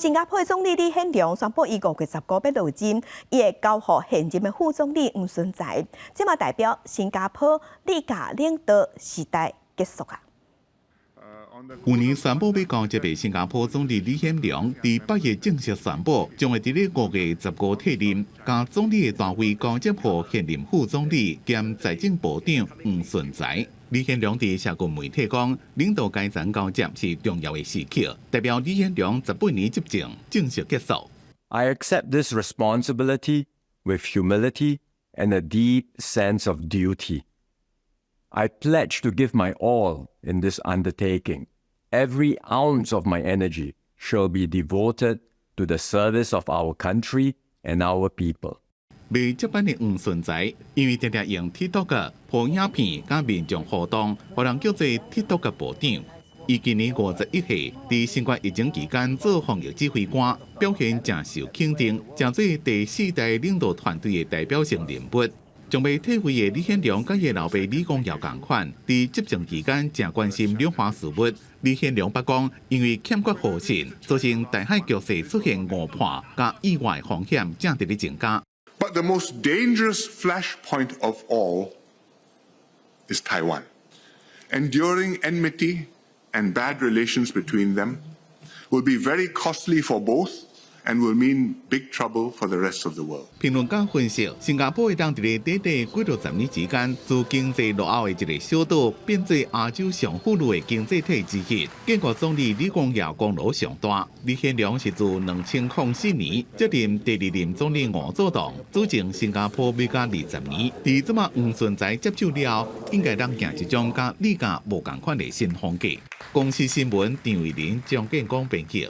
新加坡总理李显龙宣布，伊5月19日要入任，伊会交予现任的副总理吴顺才，这嘛代表新加坡李家领导时代结束啊。去年宣布要交接的新加坡总理李显龙，伫8月正式宣布，将会伫咧5月19退任，甲总理的大位交接予现任副总理兼财政部长吴顺才。李显龙伫社群媒体讲，领导阶层交接是重要的时刻，代表李显龙18年执政正式结束。I accept this responsibility with humility and a deep sense of duty. I pledge to give my all in this undertaking. Every ounce of my energy shall be devoted to the service of our country and our people. 未接班的吴顺才，因为常常用 TikTok 拍影片甲民众互动，互人叫做 TikTok 部长。伊今年51岁，伫新冠疫情期间做防疫指挥官，表现正受肯定，成做第4代领导团队的代表性人物。将被退位的李显龙甲伊老爸李光耀同款，伫执政期间正关心两华事务。李显龙捌讲，因为欠缺互信，造成台海局势出现误判，甲意外风险正伫咧增加。But the most dangerous flashpoint of all is Taiwan. Enduring enmity and bad relations between them will be very costly for both and will mean big trouble for the rest of the world. 评论家分析，新加坡会当伫咧短短几60年之间，自经济落后的一个小岛，变做亚洲上富裕的经济体之一。建国总理李光耀功劳上大。李显龙是自2004年接任第2任总理吴祖栋，组成新加坡要甲20年。伫即马吴顺才接手了，应该当行一种甲李家无共款的新风格。公司新闻张伟林、张建光编辑。